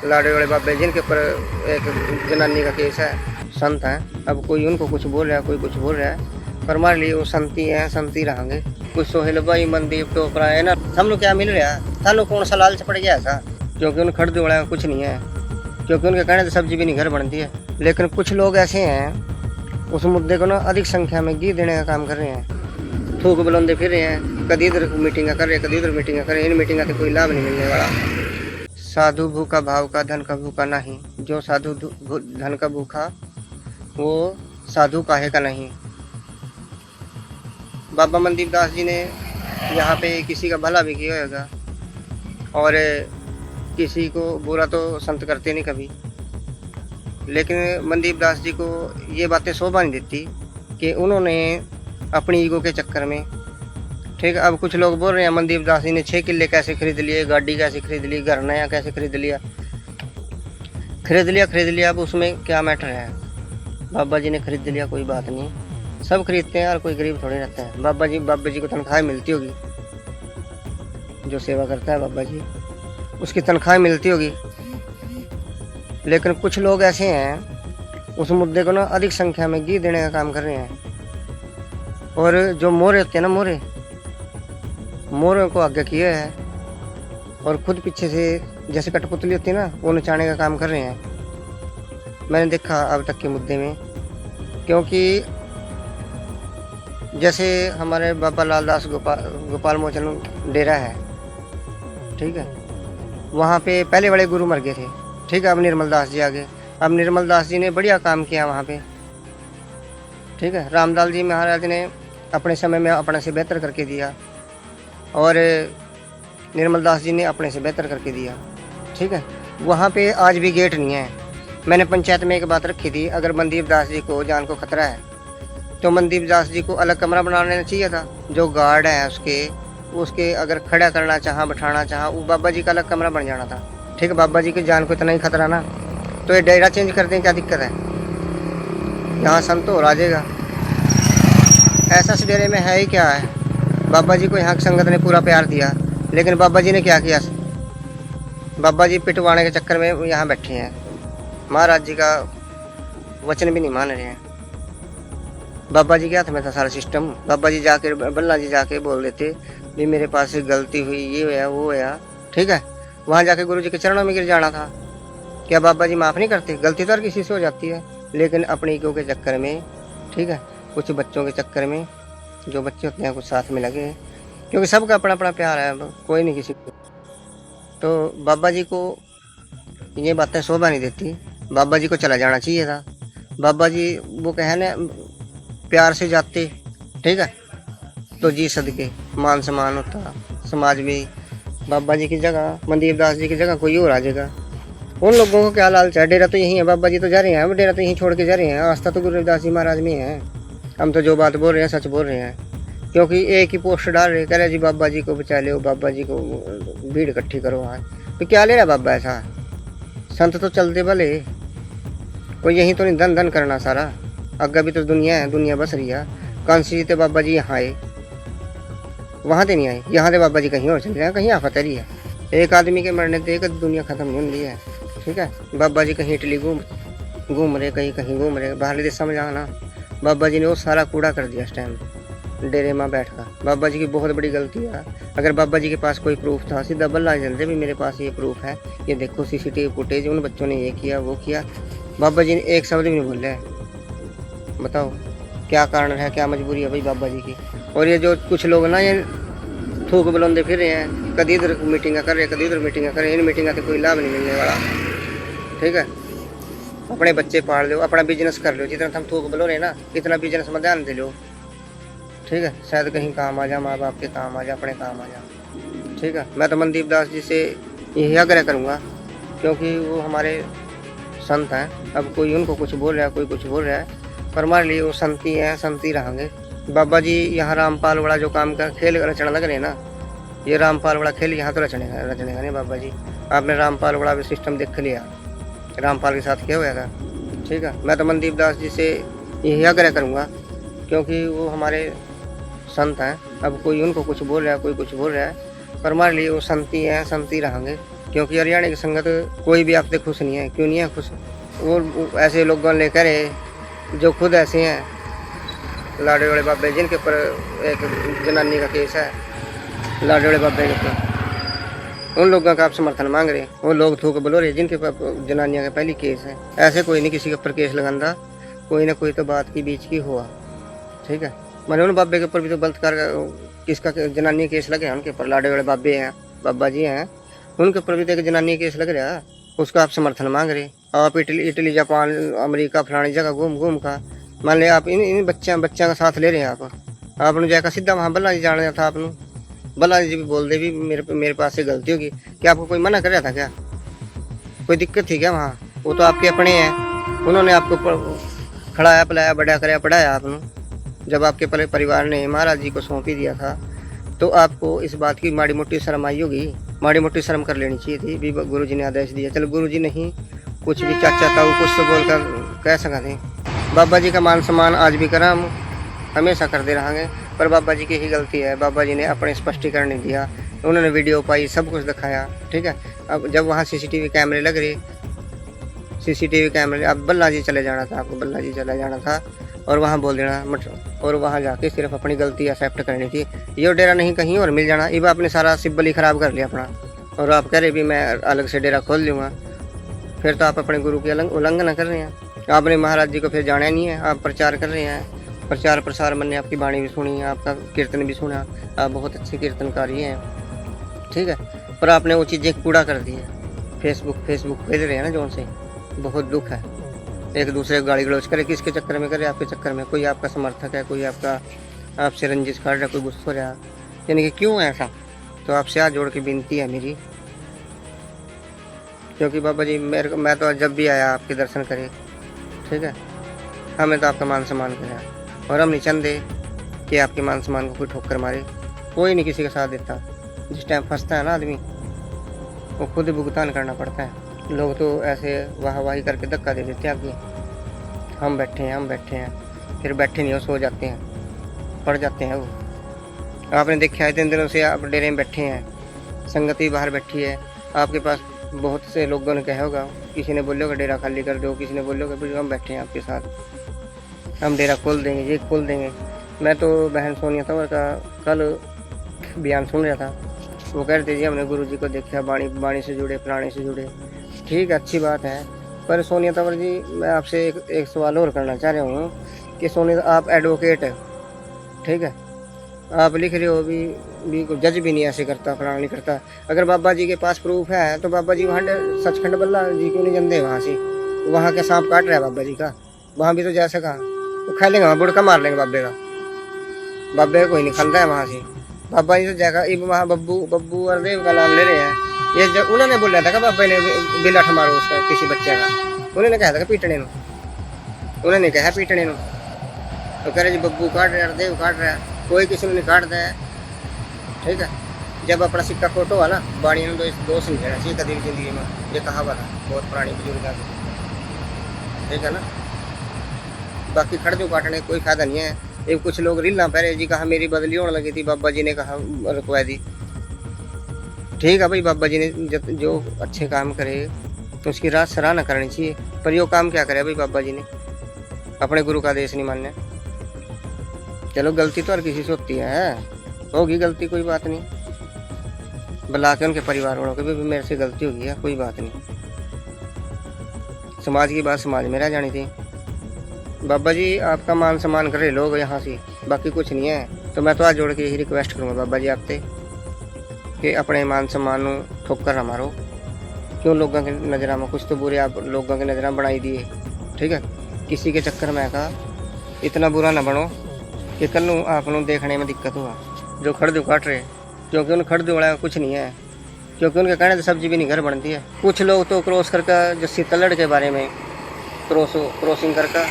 लाड़े वाले बाबे जिनके ऊपर एक जनानी का केस है, संत हैं। अब कोई उनको कुछ बोल रहा है, कोई कुछ बोल रहा है, पर हमारे लिए वो संती हैं, संती रहेंगे। कुछ सोहेल भाई मनदीप टोपरा है ना, हम लोग क्या मिल रहा है, थानों कौन सा लालच पड़ गया था, क्योंकि उन खड़ दौड़ा कुछ नहीं है, क्योंकि उनके कहने से सब्जी भी नहीं घर बनती है। लेकिन कुछ लोग ऐसे हैं उस मुद्दे को ना अधिक संख्या में घी देने का काम कर रहे हैं, थूक बुलंदे फिर रहे हैं, कभी इधर मीटिंग कर रहे हैं, कभी इधर मीटिंग कर रहे हैं। इन मीटिंग से कोई लाभ नहीं मिलने वाला। साधु भूखा भाव का, धन का भूखा नहीं। जो साधु धन का भूखा, वो साधु काहे का नहीं। बाबा मनदीप दास जी ने यहाँ पे किसी का भला भी किया होगा, और किसी को बुरा तो संत करते नहीं कभी। लेकिन मनदीप दास जी को ये बातें शोभा नहीं देती कि उन्होंने अपनी ईगो के चक्कर में, ठीक है। अब कुछ लोग बोल रहे हैं मनदीप दास जी ने 6 किले कैसे खरीद लिए, गाड़ी कैसे खरीद ली, घर नया कैसे खरीद लिया। खरीद लिया, अब उसमें क्या मैटर है। बाबा जी ने खरीद लिया, कोई बात नहीं, सब खरीदते हैं, और कोई गरीब थोड़े रहता है। बाबा जी को तनख्वाह मिलती होगी, जो सेवा करता है बाबा जी उसकी तनख्वाह मिलती होगी। लेकिन कुछ लोग ऐसे हैं उस मुद्दे को ना अधिक संख्या में घी देने का काम कर रहे हैं, और जो मोरे होते हैं ना, मोरों को आगे किए हैं, और खुद पीछे से जैसे कठपुतली होती है ना, वो नचाने का काम कर रहे हैं। मैंने देखा अब तक के मुद्दे में, क्योंकि जैसे हमारे बाबा लाल दास गोपाल मोचन डेरा है, ठीक है, वहाँ पे पहले बड़े गुरु मर गए थे, ठीक है। अब निर्मल दास जी आ गए। अब निर्मल दास जी ने बढ़िया काम किया वहाँ पे, ठीक है। रामदास जी महाराज ने अपने समय में अपने से बेहतर करके दिया, और निर्मल दास जी ने अपने से बेहतर करके दिया, ठीक है। वहाँ पे आज भी गेट नहीं है। मैंने पंचायत में एक बात रखी थी, अगर मनदीप दास जी को जान को खतरा है तो मनदीप दास जी को अलग कमरा बना लेना चाहिए था। जो गार्ड है उसके अगर खड़ा करना चाहा, बैठाना चाहा, वो बाबा जी का अलग कमरा बन जाना था, ठीक है। बाबा जी की जान को इतना ही खतरा ना, तो ये डेरा चेंज कर दें, क्या दिक्कत है, यहाँ संत हो राजेगा। ऐसा इस डेरे में है ही क्या है। बाबा जी को यहाँ की संगत ने पूरा प्यार दिया, लेकिन बाबा जी ने क्या किया, बाबा जी पिटवाने के चक्कर में यहाँ बैठे हैं, महाराज जी का वचन भी नहीं मान रहे हैं। बाबा जी के हाथ में था सारा सिस्टम। बाबा जी जाके, बल्ला जी जाके बोल देते भी मेरे पास से गलती हुई, ये हुआ वो हुआ, ठीक है। वहाँ जाके गुरु जी के चरणों में गिर जाना था। क्या बाबा जी माफ़ नहीं करते? गलती तो हर किसी से हो जाती है, लेकिन अपनी ईगो के चक्कर में, ठीक है, कुछ बच्चों के चक्कर में, जो बच्चे होते हैं कुछ साथ में लगे, क्योंकि सबका अपना अपना प्यार है, कोई नहीं किसी को। तो बाबा जी को ये बातें शोभा नहीं देती। बाबा जी को चला जाना चाहिए था। बाबा जी वो कहे ना, प्यार से जाते, ठीक है, तो जी सदके मान सम्मान होता समाज में। बाबा जी की जगह, मनदीप दास जी की जगह कोई और आ जाएगा। उन लोगों को क्या लालच है, डेरा तो यही है, बाबा जी तो जा रहे हैं, डेरा तो यहीं छोड़ के जा रहे हैं, आस्था तो गुरु रविदास जी महाराज में है। हम तो जो बात बोल रहे हैं सच बोल रहे हैं, क्योंकि एक ही पोस्ट डाल रहे, कह रहे जी बाबा जी को बचा लो, बाबा जी को भीड़ इकट्ठी करो आज, तो क्या ले रहा बाबा ऐसा। संत तो चलते भले, कोई यहीं तो नहीं धन धन करना सारा, अग्गा भी तो दुनिया है, दुनिया बस रही है। कांसी जी तो बाबा जी यहाँ आए, वहाँ तो नहीं आए, यहाँ तो बाबा जी कहीं और चले जाए, कहीं आफत रही है। एक आदमी के मरने से एक दुनिया खत्म नहीं रही है, ठीक है। बाबा जी कहीं इटली घूम रहे, कहीं घूम रहे, बाहर देश में जाना। बाबा जी ने वो सारा कूड़ा कर दिया इस टाइम डेरे में बैठ कर। बाबा जी की बहुत बड़ी गलती है। अगर बाबा जी के पास कोई प्रूफ था, सीधा बल्ला चलते भी मेरे पास ये प्रूफ है, ये देखो CCTV फुटेज, उन बच्चों ने ये किया वो किया। बाबा जी ने एक शब्द भी नहीं बोले। बताओ क्या कारण है, क्या मजबूरी है भाई बाबा जी की। और ये जो कुछ लोग ना ये थूक बुलंदे फिर रहे हैं, कभी इधर मीटिंग कर रहे, कभी इधर मीटिंग कर रहे, इन मीटिंग से कोई लाभ नहीं मिलने वाला, ठीक है। अपने बच्चे पाल लो, अपना बिजनेस कर लो, जितना हम थूक बोलो रहे ना, इतना बिजनेस में ध्यान दे लो, ठीक है। शायद कहीं काम आ जा, माँ बाप के काम आ जा, अपने काम आ जा, ठीक है। मैं तो मनदीप दास जी से यही आग्रह करूँगा, क्योंकि वो हमारे संत हैं। अब कोई उनको कुछ बोल रहा है, कोई कुछ बोल रहा है, पर हमारे लिए वो संती हैं, संती रहेंगे। बाबा जी यहाँ रामपाल वाला जो काम का खेल रचना लग रहे ना, ये रामपाल वाला खेल यहाँ तो रचनेगा नहीं बाबा जी। आपने रामपाल वाला भी सिस्टम देख लिया, रामपाल के साथ क्या हुआ था, ठीक है। मैं तो मनदीप दास जी से यही आग्रह करूँगा, क्योंकि वो हमारे संत हैं। अब कोई उनको कुछ बोल रहा है, कोई कुछ बोल रहा है, पर हमारे लिए वो संती हैं, संती रहेंगे। क्योंकि हरियाणा की संगत कोई भी आपसे खुश नहीं है। क्यों नहीं है खुश? वो ऐसे लोगों लेकर है जो खुद ऐसे हैं। लाडे वाले बाबे जिनके ऊपर एक जनानी का केस है, लाडे वाले बाबे के ऊपर, उन लोगों का आप समर्थन मांग रहे। वो लोग थूक बोलो रहे जिनके ऊपर जनानियाँ का पहली केस है। ऐसे कोई नहीं किसी के ऊपर केस लगांदा, कोई ना कोई तो बात की बीच की हुआ। ठीक है, मैंने उन बाबे के ऊपर भी तो बलात्कार किसका जनानी केस लगे हैं, उनके ऊपर लाडे वाले बाबे हैं, बाबा जी हैं, उनके ऊपर भी तो एक जनानी केस लग रहा है। उसका आप समर्थन मांग रहे। आप इटली जापान अमेरिका फलानी जगह घूम का मान लिया आप इन बच्चा का साथ ले रहे हैं। आपने जाकर सीधा वहाँ बल्ला जी जाना था। आपने बल्ला जी भी बोल दे भी मेरे पास से गलती होगी। क्या आपको कोई मना कर रहा था? क्या कोई दिक्कत थी क्या वहाँ? वो तो आपके अपने हैं, उन्होंने आपको खड़ाया पिलाया बड़ा कराया पढ़ाया। आपने जब आपके परिवार ने महाराज जी को सौंप ही दिया था तो आपको इस बात की माड़ी मोटी शर्म आई होगी। माड़ी मोटी शर्म कर लेनी चाहिए थी भी गुरु जी ने आदेश दिया। चलो गुरु जी नहीं कुछ भी चाचा ताऊ कुछ तो बोल कर कह सकते। बाबा जी का मान सम्मान आज भी करा, हम हमेशा करते रहेंगे। पर बाबा जी की ही गलती है। बाबा जी ने अपने स्पष्टीकरण नहीं दिया। उन्होंने वीडियो पाई, सब कुछ दिखाया। ठीक है, अब जब वहाँ सीसीटीवी कैमरे लग रहे, सीसीटीवी कैमरे, अब बल्ला जी चले जाना था, आपको बल्ला जी चले जाना था और वहाँ बोल देना और वहाँ जाके सिर्फ अपनी गलती एक्सेप्ट करनी थी। ये डेरा नहीं कहीं और मिल जाना। ये आपने सारा सिब्बल ही ख़राब कर लिया अपना, और आप कह रहे भी मैं अलग से डेरा खोल लूँगा। फिर तो आप अपने गुरु की उल्लंघन कर रहे हैं। आपने महाराज जी को फिर जाना नहीं है, आप प्रचार कर रहे हैं। प्रचार प्रसार मैंने आपकी वाणी भी सुनी, आपका कीर्तन भी सुना, आप बहुत अच्छे कीर्तनकारी हैं। ठीक है, पर आपने वो चीज़ें कूड़ा कर दी है। फेसबुक भेज रहे हैं ना जो उनसे, बहुत दुख है। एक दूसरे को गाली गलौज करे, किसके चक्कर में करे? आपके चक्कर में। कोई आपका समर्थक है, कोई आपका आपसे रंजिश कर रहा है, कोई गुस्सा हो रहा है, यानी कि क्यों ऐसा? तो आपसे हाथ जोड़ के विनती है मेरी, क्योंकि बाबा जी मैं तो जब भी आया आपके दर्शन करे। ठीक है, हमें तो आपका मान सम्मान करा और हम नहीं चाहते कि आपके मान सम्मान को कोई ठोकर मारे। कोई नहीं किसी का साथ देता। जिस टाइम फंसता है ना आदमी, वो खुद भुगतान करना पड़ता है। लोग तो ऐसे वाहवाही करके धक्का दे देते हैं आगे, हम बैठे हैं, फिर बैठे नहीं हो, सो जाते हैं, पड़ जाते हैं वो। आपने देखा है इतने दिनों से आप डेरे में बैठे हैं, संगति बाहर बैठी है। आपके पास बहुत से लोगों ने कहा होगा, किसी ने बोलोगे डेरा खाली कर दो, किसी ने बोलोगे भाई हम बैठे हैं आपके साथ, हम डेरा खोल देंगे, ये खोल देंगे। मैं तो बहन सोनिया तंवर का कल बयान सुन रहा था। वो कह रहे थे जी हमने गुरु जी को देखा, बाणी से जुड़े, प्राणी से जुड़े। ठीक है, अच्छी बात है। पर सोनिया तंवर जी, मैं आपसे एक सवाल और करना चाह रहा हूँ कि सोनिया, आप एडवोकेट है, ठीक है, आप लिख रहे हो भी जज भी नहीं ऐसे करता, फलाना नहीं करता। अगर बाबा जी के पास प्रूफ है तो बाबा जी वहाँ सचखंड बल्ला जी क्यों नहीं जानते? वहाँ से वहाँ के सांप काट रहा है बाबा जी का, वहाँ भी तो जा सका तो खा लेंगे, वहाँ बुड़का मार लेंगे बाबे का। बाबे कोई नहीं खाता है वहाँ से। बाबा जी तो जाकर वहाँ बब्बू और देव का नाम ले रहे हैं। ये जब उन्होंने बोला था कि बाबा ने बिलाठ मारो उसका किसी बच्चे का, उन्होंने कहा था कि पीटने नो, उन्होंने कहा पीटने नो, तो कह रहे जी बब्बू काट रहा है, देव काट रहा है, कोई किसी ने नहीं काट दिया है। ठीक है, जब अपना सिक्का खोटो हुआ ना, बाणी ने दोष नहीं देना चाहिए कभी जिंदगी में, ये कहावत है बहुत पुरानी बुजुर्ग की। ठीक है ना, बाकी खड़ जो काटने कोई फायदा नहीं है। ये कुछ लोग रील पहले जी कहा मेरी बदली होने लगी थी, बाबा जी ने कहा रुकवा दी। ठीक है भाई, बाबा जी ने जो अच्छे काम करे तो उसकी रात सराहना करनी चाहिए। पर यो काम क्या करे भाई बाबा जी ने, अपने गुरु का आदेश नहीं मानने। चलो गलती तो हर किसी से होती है, होगी गलती, कोई बात नहीं, बुला के उनके परिवार वालों के भी मेरे से गलती होगी है, कोई बात नहीं। समाज की बात समाज में रह जानी थी। बाबा जी आपका मान सम्मान कर रहे लोग यहाँ से, बाकी कुछ नहीं है। तो मैं तो आज जोड़ के यही रिक्वेस्ट करूँगा बाबा जी आपसे कि अपने मान सम्मान ठोकर ना मारो। क्यों लोगों के नज़र में कुछ तो बुरे आप लोगों के नज़र में बनाई दिए। ठीक है, किसी के चक्कर में का इतना बुरा ना बनो कि कल आप देखने में दिक्कत हुआ। जो खड़दू काट रहे, क्योंकि उन खड़दू वाला कुछ नहीं है, क्योंकि उनके कहने से सब्जी भी नहीं घर बनती है। कुछ लोग तो क्रॉस करके जस्सी तलड़ के बारे में क्रॉसिंग करके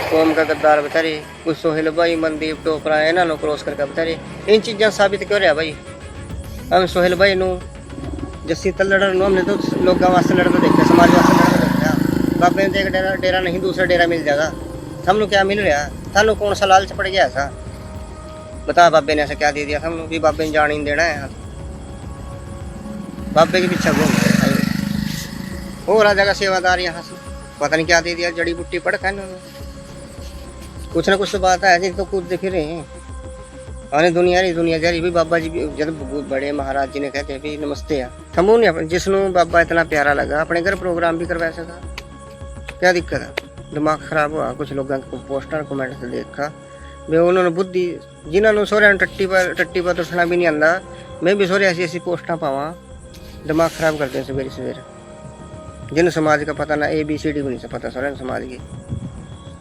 कौम का गद्दार बेचारे, कुछ सोहेल भाई मनदीप टोपरा है ना नो क्रॉस करके बेचारे। इन चीज़ें साबित क्यों रहा भाई? हम सोहेल भाई नू जस्सी तलड़ हमने तो लोगों वास्ते लड़ते देखते, समाज वास्ते लड़ते देखते। बाबे ने एक डेरा नहीं दूसरा डेरा मिल जाएगा। हम लोग क्या मिल रहा, थानू कौन सा लालच पड़ गया ऐसा? बता, बाबे ने ऐसा क्या दे दिया हम लोग भी बाबे ने जान ही देना है? बाबे के पीछे घूम वो राजा का सेवादार यहाँ से पता नहीं क्या दे दिया, जड़ी बूटी पड़ खा इन्होंने। कुछ ना कुछ तो बात है, तो कूदते फिर रहे और दुनिया जारी भी। बाबा जी भी जब बड़े महाराज जी ने कहते भी नमस्ते आ थमू नहीं, जिसनों बाबा इतना प्यारा लगा अपने घर प्रोग्राम भी करवा सका, क्या दिक्कत है। दिमाग खराब हुआ कुछ लोगों को पोस्टर कमेंट से देखा वे उन्होंने बुद्धि जिन्होंने सोरे टट्टी पर तो सुना भी नहीं आंदा, मैं भी सोरे ऐसी पोस्टा पावा, दिमाग खराब करते हैं सवेरे सवेरे। जिन समाज का पता ना ABCD भी नहीं से पता सोरे समाज की,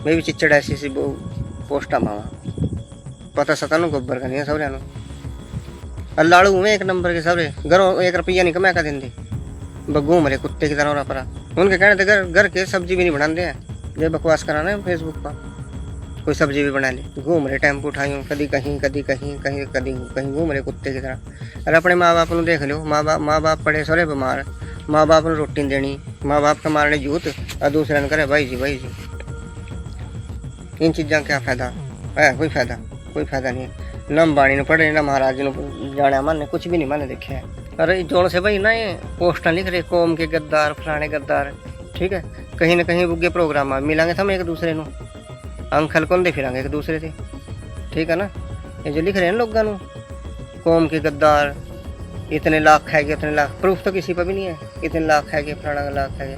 मैं भी चिच्चड़ ऐसी पोस्टा पावा, पता सता नु गोबर का नहीं है सबरे नु। लाड़ू में 1 नंबर के सबरे घरों 1 रुपया नहीं कमा का देंगे, बग्गू मरे कुत्ते की तरह परा। उनके कहने थे घर के सब्जी भी नहीं बनाते हैं, ये बकवास कराना है फेसबुक पर, कोई सब्जी भी बना ली। घूम रहे टेम्पो उठाई कभी कहीं घूम रहे कुत्ते की तरह। अरे अपने माँ बाप को देख लो, माँ बाप पड़े सारे बीमार, माँ बाप ने रोटी देनी, माँ बाप का मारने जूत और दूसरे ने करे भाई जी। इन चीज़ों क्या फ़ायदा है? कोई फ़ायदा नहीं है। ना बाणी ने पढ़े ना महाराज ने जाने माने, कुछ भी नहीं माने देखे है। अरे जोन से भाई ना ये पोस्टर लिख रहे कौम के गद्दार फलाने गद्दार, ठीक है। कहीं ना कहीं बुगे प्रोग्राम मिलेंगे हम एक दूसरे को, अंकल कौन दे फिर एक दूसरे से, ठीक है ना। ये जो लिख रहे हैं लोगों को कौम के गद्दार, इतने लाख है उतने लाख, प्रूफ तो किसी पर भी नहीं है, इतने लाख है फलाना लाख है।